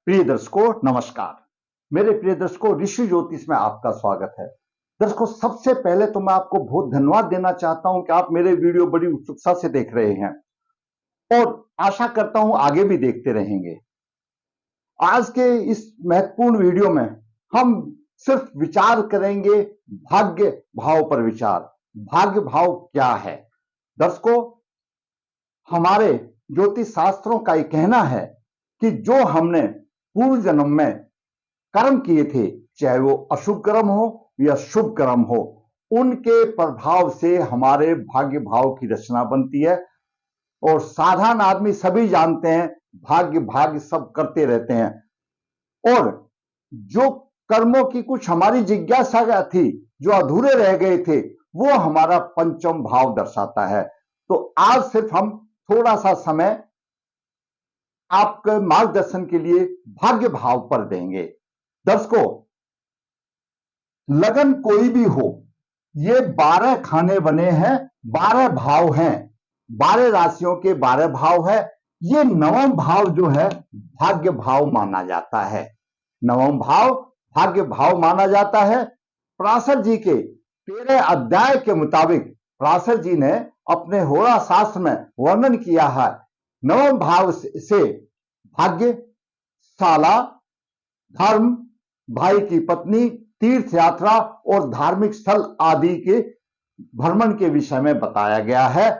प्रिय दर्शकों नमस्कार। मेरे प्रिय दर्शकों ऋषि ज्योतिष में आपका स्वागत है। दर्शकों सबसे पहले तो मैं आपको बहुत धन्यवाद देना चाहता हूं कि आप मेरे वीडियो बड़ी उत्सुकता से देख रहे हैं और आशा करता हूं आगे भी देखते रहेंगे। आज के इस महत्वपूर्ण वीडियो में हम सिर्फ विचार करेंगे भाग्य भाव पर विचार। भाग्य भाव क्या है? दर्शकों हमारे ज्योतिष शास्त्रों का ये कहना है कि जो हमने पूर्व जन्म में कर्म किए थे, चाहे वो अशुभ कर्म हो या शुभ कर्म हो, उनके प्रभाव से हमारे भाग्य भाव की रचना बनती है। और साधारण आदमी सभी जानते हैं भाग्य भाग्य सब करते रहते हैं। और जो कर्मों की कुछ हमारी जिज्ञासा थी, जो अधूरे रह गए थे, वो हमारा पंचम भाव दर्शाता है। तो आज सिर्फ हम थोड़ा सा समय आपके मार्गदर्शन के लिए भाग्य भाव पर देंगे। दर्शकों लगन कोई भी हो, ये 12 खाने बने हैं, 12 भाव हैं, 12 राशियों के 12 भाव है। ये नवम भाव जो है भाग्य भाव माना जाता है। नवम भाव भाग्य भाव माना जाता है। पराशर जी के 13 अध्याय के मुताबिक पराशर जी ने अपने होरा शास्त्र में वर्णन किया है। नवम भाव से भाग्य, साला, धर्म, भाई की पत्नी, तीर्थ यात्रा और धार्मिक स्थल आदि के भ्रमण के विषय में बताया गया है।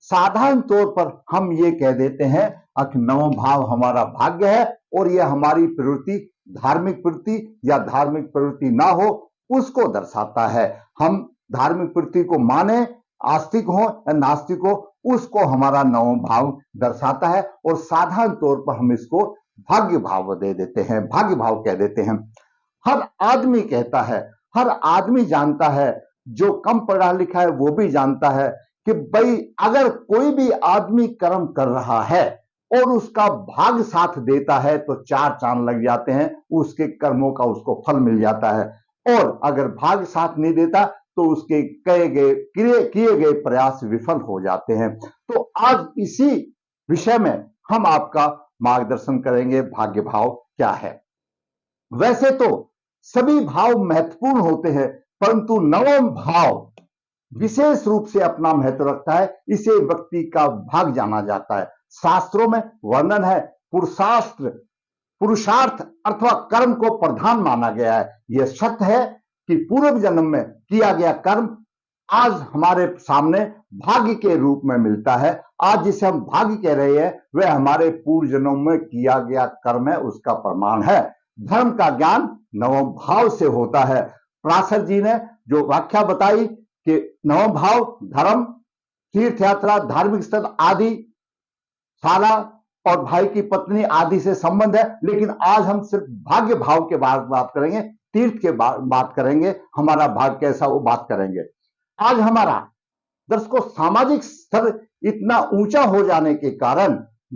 साधारण तौर पर हम ये कह देते हैं कि नवम भाव हमारा भाग्य है और यह हमारी प्रवृत्ति, धार्मिक प्रवृत्ति या धार्मिक प्रवृत्ति ना हो उसको दर्शाता है। हम धार्मिक प्रवृत्ति को माने, आस्तिक हो या नास्तिक हो, उसको हमारा नवम भाव दर्शाता है। और साधारण तौर पर हम इसको भाग्य भाव दे देते हैं, भाग्य भाव कह देते हैं। हर आदमी कहता है, हर आदमी जानता है, जो कम पढ़ा लिखा है वो भी जानता है कि भाई अगर कोई भी आदमी कर्म कर रहा है और उसका भाग्य साथ देता है तो 4 चांद लग जाते हैं, उसके कर्मों का उसको फल मिल जाता है। और अगर भाग्य साथ नहीं देता तो उसके किए गए प्रयास विफल हो जाते हैं। तो आज इसी विषय में हम आपका मार्गदर्शन करेंगे, भाग्य भाव क्या है। वैसे तो सभी भाव महत्वपूर्ण होते हैं, परंतु नवम भाव विशेष रूप से अपना महत्व रखता है। इसे व्यक्ति का भाग्य जाना जाता है। शास्त्रों में वर्णन है, पुरुषार्थ अथवा कर्म को प्रधान माना गया है। यह सत्य है कि पूर्व जन्म में किया गया कर्म आज हमारे सामने भाग्य के रूप में मिलता है। आज जिसे हम भाग्य कह रहे हैं वह हमारे पूर्व जन्म में किया गया कर्म है, उसका प्रमाण है। धर्म का ज्ञान नवम भाव से होता है। पराशर जी ने जो व्याख्या बताई कि नवम भाव धर्म, तीर्थ यात्रा, धार्मिक स्थल आदि, साला और भाई की पत्नी आदि से संबंध है। लेकिन आज हम सिर्फ भाग्य भाव के बात करेंगे, तीर्थ के बात करेंगे, हमारा भाग्य कैसा वो बात करेंगे। आज हमारा दर्शकों सामाजिक स्तर इतना ऊंचा हो जाने के कारण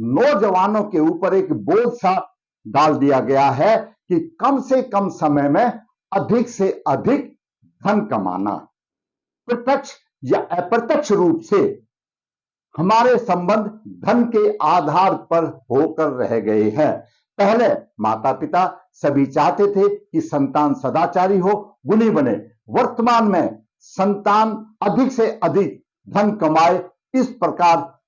नौजवानों के ऊपर एक बोझ सा डाल दिया गया है कि कम से कम समय में अधिक से अधिक धन कमाना। प्रत्यक्ष या अप्रत्यक्ष रूप से हमारे संबंध धन के आधार पर होकर रह गए हैं। पहले माता पिता सभी चाहते थे कि संतान सदाचारी हो, गुणी बने। वर्तमान में संतान अधिक से अधिक धन कमाए, इस प्रकार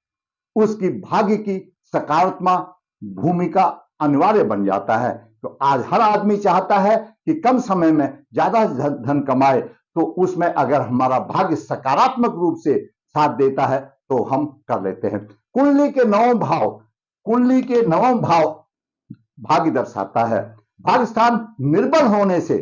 उसकी भाग्य की सकारात्मक भूमिका अनिवार्य बन जाता है। तो आज हर आदमी चाहता है कि कम समय में ज्यादा धन कमाए, तो उसमें अगर हमारा भाग्य सकारात्मक रूप से साथ देता है तो हम कर लेते हैं। कुंडली के नवम भाव भाग्य दर्शाता है। भाग्य स्थान निर्बल होने से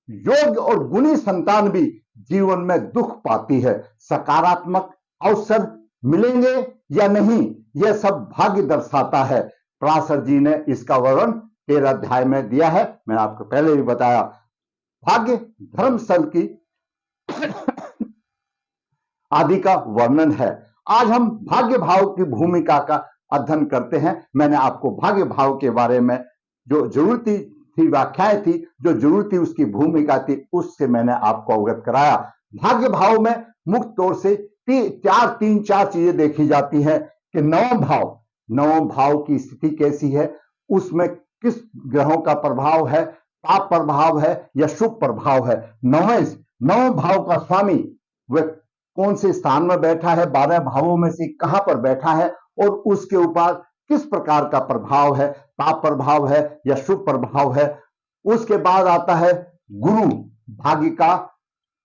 योग्य और गुणी संतान भी जीवन में दुख पाती है। सकारात्मक अवसर मिलेंगे या नहीं, यह सब भाग्य दर्शाता है। पराशर जी ने इसका वर्णन 13 अध्याय में दिया है। मैंने आपको पहले भी बताया। भाग्य धर्म स्थल की आदि का वर्णन है। आज हम भाग्य भाव की भूमिका का अध्ययन करते हैं। मैंने आपको भाग्य भाव के बारे में जो जरूरती थी, व्याख्याएं थी, जो जरूरती उसकी भूमिका थी, उससे मैंने आपको अवगत कराया। भाग्य भाव में मुख्य तौर से 3-4 चीजें देखी जाती हैं कि नवम भाव की स्थिति कैसी है, उसमें किस ग्रहों का प्रभाव है, पाप प्रभाव है या शुभ प्रभाव है। नवें भाव का स्वामी वह कौन से स्थान में बैठा है, 12 भावों में से कहां पर बैठा है और उसके ऊपर किस प्रकार का प्रभाव है, पाप प्रभाव है या शुभ प्रभाव है। उसके बाद आता है गुरु, भाग्य का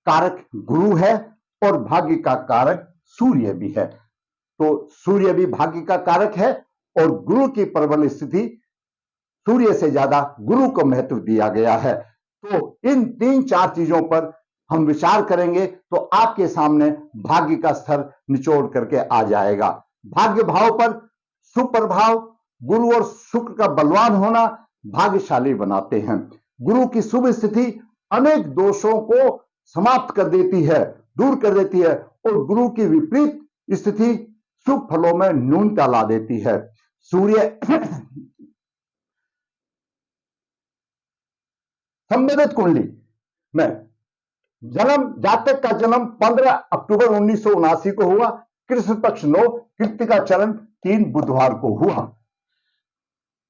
कारक गुरु है और भाग्य का कारक सूर्य भी है। तो सूर्य भी भाग्य का कारक है और गुरु की प्रबल स्थिति, सूर्य से ज्यादा गुरु को महत्व दिया गया है। तो इन 3-4 चीजों पर हम विचार करेंगे तो आपके सामने भाग्य का स्तर निचोड़ करके आ जाएगा। भाग्य भाव पर शुभ प्रभाव, गुरु और शुक्र का बलवान होना भाग्यशाली बनाते हैं। गुरु की शुभ स्थिति अनेक दोषों को समाप्त कर देती है, दूर कर देती है और गुरु की विपरीत स्थिति शुभ फलों में न्यूनता ला देती है। सूर्य संवेदित कुंडली में जातक का जन्म 15 अक्टूबर 1979 को हुआ, कृष्ण पक्ष 9, कृत्तिका चरण 3 बुधवार को हुआ।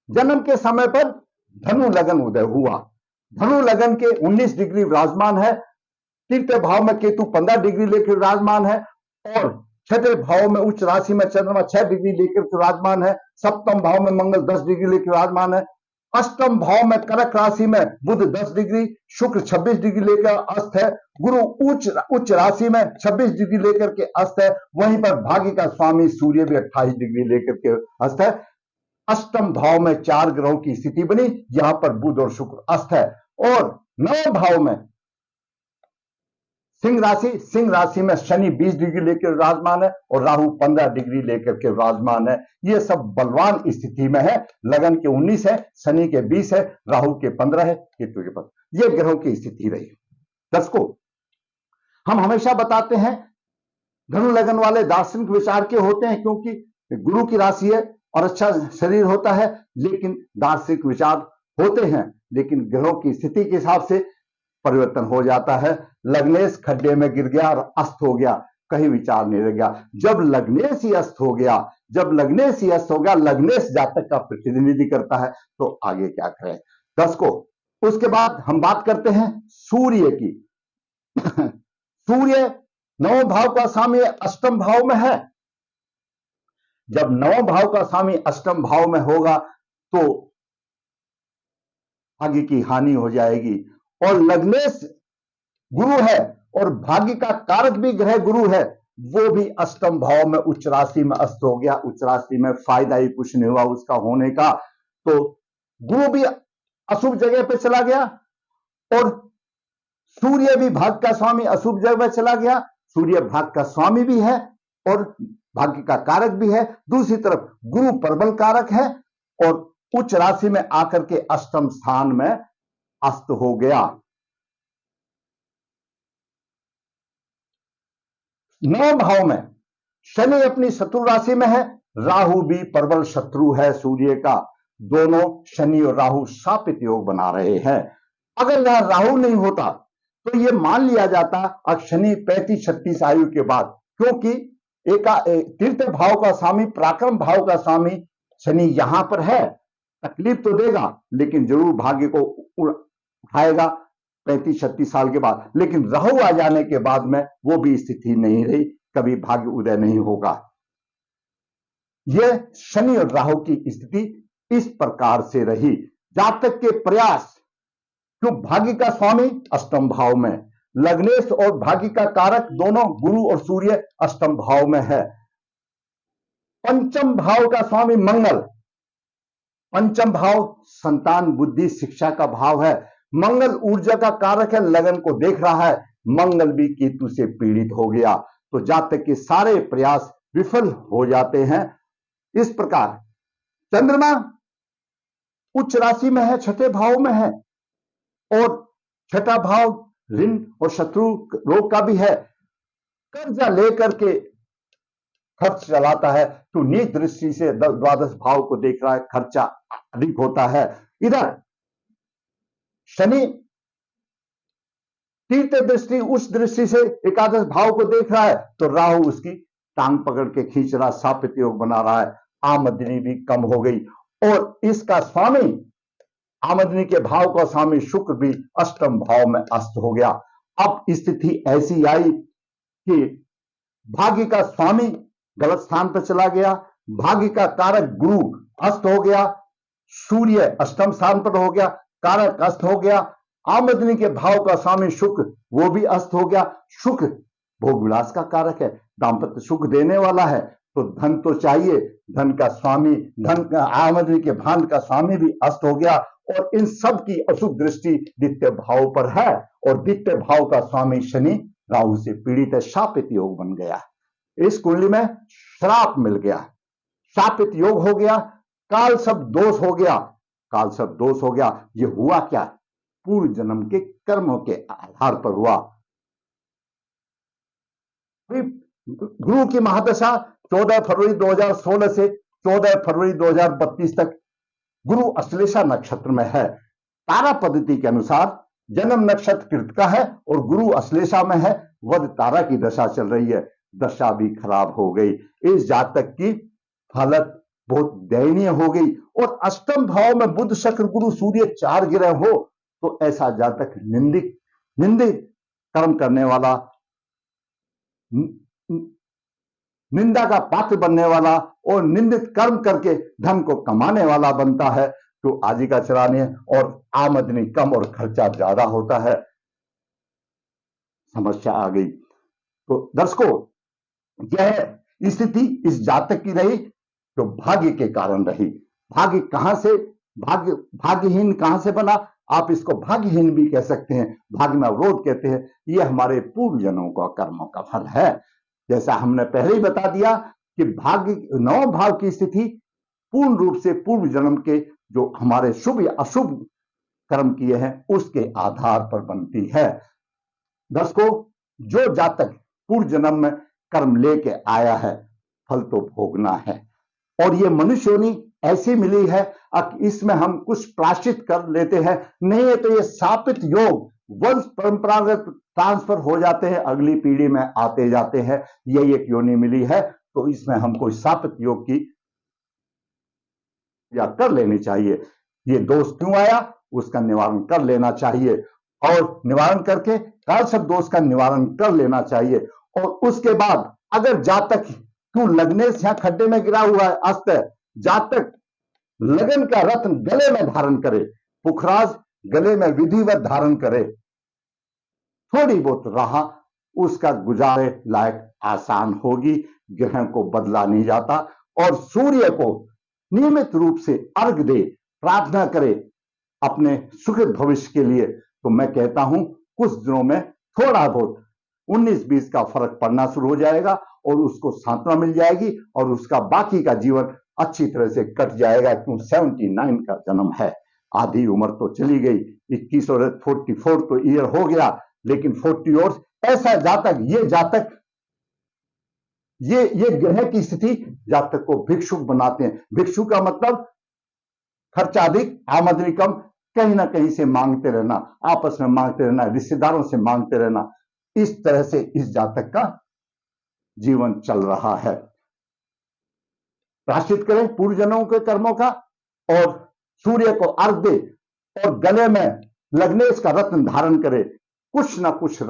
जन्म के समय पर धनु लगन उदय हुआ। धनु लगन के 19 डिग्री विराजमान है, तृतीय भाव में केतु 15 डिग्री लेकर विराजमान है और छठे भाव में उच्च राशि में चंद्रमा 6 डिग्री लेकर विराजमान है। सप्तम भाव में मंगल 10 डिग्री लेकर विराजमान है। अष्टम भाव में कर्क राशि में बुध 10 डिग्री, शुक्र 26 डिग्री लेकर अस्त है। गुरु उच्च राशि में 26 डिग्री लेकर के अस्त है। वहीं पर भाग्य का स्वामी सूर्य भी 28 डिग्री लेकर के अस्त है। अष्टम भाव में 4 ग्रहों की स्थिति बनी, यहां पर बुध और शुक्र अस्त है। और 9 भाव में सिंह राशि में शनि 20 डिग्री लेकर विराजमान है और राहु 15 डिग्री लेकर के विराजमान है। ये सब बलवान स्थिति में है। लगन के 19 है, शनि के 20 है, राहु के 15 है, केतु के 15। ये ग्रहों की स्थिति रही। दर्शकों, हम हमेशा बताते हैं धनु लगन वाले दार्शनिक विचार के होते हैं क्योंकि गुरु की राशि है और अच्छा शरीर होता है, लेकिन दार्शनिक विचार होते हैं, लेकिन ग्रहों की स्थिति के हिसाब से परिवर्तन हो जाता है। लग्नेश खड्डे में गिर गया और अस्त हो गया, कहीं विचार नहीं रह गया। जब लग्नेश ही अस्त हो गया, लग्नेश जातक का प्रतिनिधि करता है, तो आगे क्या करें दर्शकों। उसके बाद हम बात करते हैं सूर्य की। सूर्य 9 भाव का स्वामी अष्टम भाव में है। जब 9 भाव का स्वामी अष्टम भाव में होगा तो आगे की हानि हो जाएगी। और लग्नेश गुरु है और भाग्य का कारक भी ग्रह गुरु है, वो भी अष्टम भाव में उच्च राशि में अस्त हो गया। उच्च राशि में फायदा ही कुछ नहीं हुआ उसका होने का, तो गुरु भी अशुभ जगह पे चला गया और सूर्य भी भाग्य का स्वामी अशुभ जगह पे चला गया। सूर्य भाग्य का स्वामी भी है और भाग्य का कारक भी है। दूसरी तरफ गुरु प्रबल कारक है और उच्च राशि में आकर के अष्टम स्थान में अस्त हो गया। 9 भाव में शनि अपनी शत्रु राशि में है, राहु भी प्रबल शत्रु है सूर्य का। दोनों शनि और राहु शापित योग बना रहे हैं। अगर यहां राहु नहीं होता तो यह मान लिया जाता अब शनि 35-36 आयु के बाद, क्योंकि तृतीय भाव का स्वामी, पराक्रम भाव का स्वामी शनि यहां पर है। तकलीफ तो देगा लेकिन जरूर भाग्य को उठाएगा 35-36 साल के बाद, लेकिन राहु आ जाने के बाद में वो भी स्थिति नहीं रही, कभी भाग्य उदय नहीं होगा। यह शनि और राहु की स्थिति इस प्रकार से रही। जातक के प्रयास, क्यों भाग्य का स्वामी अष्टम भाव में, लग्नेश और भाग्य का कारक दोनों गुरु और सूर्य अष्टम भाव में है। पंचम भाव का स्वामी मंगल, पंचम भाव संतान बुद्धि शिक्षा का भाव है। मंगल ऊर्जा का कारक है, लगन को देख रहा है। मंगल भी केतु से पीड़ित हो गया तो जातक के सारे प्रयास विफल हो जाते हैं। इस प्रकार चंद्रमा उच्च राशि में है, छठे भाव में है और छठा भाव ऋण और शत्रु रोग का भी है। कर्जा लेकर के खर्च चलाता है तो नीच दृष्टि से द्वादश भाव को देख रहा है, खर्चा अधिक होता है। इधर शनि तीर्थ्य दृष्टि उस दृष्टि से एकादश भाव को देख रहा है तो राहु उसकी टांग पकड़ के खींच रहा, शापित योग बना रहा है। आमदनी भी कम हो गई और इसका स्वामी आमदनी के भाव का स्वामी शुक्र भी अष्टम भाव में अस्त हो गया। अब स्थिति ऐसी आई कि भाग्य का स्वामी गलत स्थान पर चला गया, भाग्य का कारक गुरु अस्त हो गया, सूर्य अष्टम स्थान पर हो गया, कारक अस्त हो गया, आमदनी के भाव का स्वामी शुक्र वो भी अस्त हो गया। शुक्र भोग विलास का कारक है, दाम्पत्य सुख देने वाला है, तो धन तो चाहिए, धन का स्वामी, धन आमदनी के भान का स्वामी भी अस्त हो गया और इन सब की अशुभ दृष्टि द्वितीय भाव पर है और द्वितीय भाव का स्वामी शनि राहु से पीड़ित है, शापित योग बन गया। इस कुंडली में श्राप मिल गया, शापित योग हो गया, काल सब दोष हो गया, काल सब दोष हो गया। ये हुआ क्या? पूर्व जन्म के कर्मों के आधार पर हुआ। गुरु की महादशा 14 फरवरी 2016 से 14 फरवरी 2032 तक गुरु अश्लेषा नक्षत्र में है। तारा पद्धति के अनुसार जन्म नक्षत्र कृतिका है और गुरु अश्लेषा में है, वध तारा की दशा चल रही है, दशा भी खराब हो गई। इस जातक की हालत बहुत दयनीय हो गई और अष्टम भाव में बुध शुक्र गुरु सूर्य 4 ग्रह हो तो ऐसा जातक निंदित कर्म करने वाला, निंदा का पात्र बनने वाला और निंदित कर्म करके धन को कमाने वाला बनता है। तो आजीविका चलाने और आमदनी कम और खर्चा ज्यादा होता है, समस्या आ गई। तो दर्शकों, यह स्थिति इस जातक की रही जो भाग्य के कारण रही। भाग्य कहां से, भाग्यहीन कहां से बना? आप इसको भाग्यहीन भी कह सकते हैं, भाग्य में अवरोध कहते हैं। यह हमारे पूर्व जन्मों का कर्मों का फल है। जैसा हमने पहले ही बता दिया कि भाग्य नवम भाव की स्थिति पूर्ण रूप से पूर्व जन्म के जो हमारे शुभ या अशुभ कर्म किए हैं उसके आधार पर बनती है। दर्शकों, जो जातक पूर्व जन्म में कर्म लेके आया है फल तो भोगना है और ये मनुष्य योनि ऐसी मिली है। अब इसमें हम कुछ प्रायश्चित कर लेते हैं, नहीं है तो ये शापित योग वंश परंपरागत ट्रांसफर हो जाते हैं, अगली पीढ़ी में आते जाते हैं। ये एक योनि मिली है तो इसमें हमको शापित योग की या कर लेनी चाहिए। ये दोष क्यों आया उसका निवारण कर लेना चाहिए और निवारण करके काल सब दोष का निवारण कर लेना चाहिए। और उसके बाद अगर जातक क्यों लगने से खड्डे में गिरा हुआ है अस्त, जातक लगन का रत्न गले में धारण करे, पुखराज गले में विधिवत धारण करे, थोड़ी बहुत राह उसका गुजारे लायक आसान होगी। ग्रह को बदला नहीं जाता और सूर्य को नियमित रूप से अर्घ दे, प्रार्थना करे अपने सुखद भविष्य के लिए। तो मैं कहता हूं कुछ दिनों में थोड़ा बहुत 19-20 का फर्क पड़ना शुरू हो जाएगा और उसको सांत्वना मिल जाएगी और उसका बाकी का जीवन अच्छी तरह से कट जाएगा। क्यों 79 का जन्म है, आधी उम्र तो चली गई, 21 और 44 तो ईयर हो गया, लेकिन 40 और ऐसा जातक, ये जातक ये ग्रह की स्थिति जातक को भिक्षुक बनाते हैं। भिक्षु का मतलब खर्चा अधिक आमदनी कम, कहीं ना कहीं से मांगते रहना, आपस में मांगते रहना, रिश्तेदारों से मांगते रहना, इस तरह से इस जातक का जीवन चल रहा है। प्रायश्चित करें पूर्व जन्मों के कर्मों का और सूर्य को अर्घ दे और गले में लग्नेश का रत्न धारण करे, कुछ ना कुछ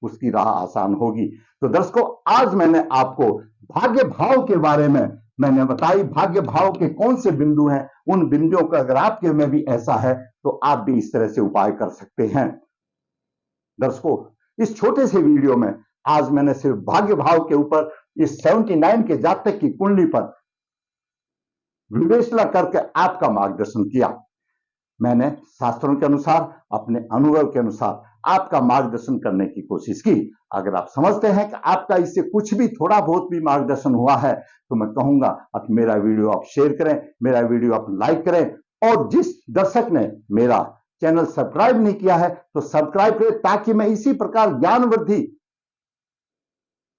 उसकी राह आसान होगी। तो दर्शकों, आज मैंने आपको भाग्य भाव के बारे में मैंने बताई, भाग्य भाव के कौन से बिंदु हैं, उन बिंदुओं का अगर आपके में भी ऐसा है तो आप भी इस तरह से उपाय कर सकते हैं। दर्शकों, इस छोटे से वीडियो में आज मैंने सिर्फ भाग्य भाव के ऊपर इस 79 के जातक की कुंडली पर विवेचना करके आपका मार्गदर्शन किया। मैंने शास्त्रों के अनुसार, अपने अनुभव के अनुसार आपका मार्गदर्शन करने की कोशिश की। अगर आप समझते हैं कि आपका इससे कुछ भी थोड़ा बहुत भी मार्गदर्शन हुआ है तो मैं कहूंगा अब मेरा वीडियो आप शेयर करें, मेरा वीडियो आप लाइक करें और जिस दर्शक ने मेरा चैनल सब्सक्राइब नहीं किया है तो सब्सक्राइब करें ताकि मैं इसी प्रकार ज्ञान वृद्धि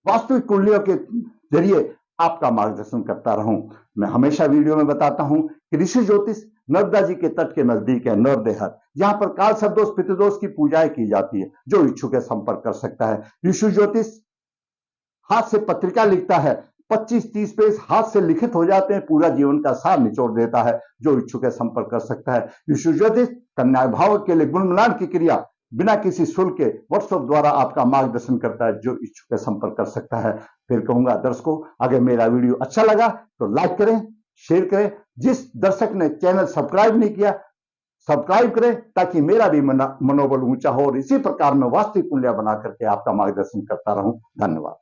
वास्तविक कुंडलियों के जरिए आपका मार्गदर्शन करता रहूं। मैं हमेशा वीडियो में बताता हूं कि ऋषि ज्योतिष नर्मदा जी के तट के नजदीक है नरदेहर, जहां पर काल सर्पदोष पितृदोष की पूजाएं की जाती है। जो इच्छुक है संपर्क कर सकता है। ऋषि ज्योतिष हाथ से पत्रिका लिखता है, 25-30 पेज हाथ से लिखित हो जाते हैं, पूरा जीवन का सार निचोड़ देता है। जो इच्छुक है संपर्क कर सकता है। विशुद्ध ज्योतिष कन्या भाव के लिए गुण मिलान की क्रिया बिना किसी शुल्क के व्हाट्सएप द्वारा आपका मार्गदर्शन करता है। जो इच्छुक है संपर्क कर सकता है। फिर कहूंगा दर्शकों, अगर मेरा वीडियो अच्छा लगा तो लाइक करें, शेयर करें। जिस दर्शक ने चैनल सब्सक्राइब नहीं किया, सब्सक्राइब करें ताकि मेरा भी मनोबल ऊंचा हो और इसी प्रकार मैं वास्तविक मूल्य बना करके आपका मार्गदर्शन करता रहूं। धन्यवाद।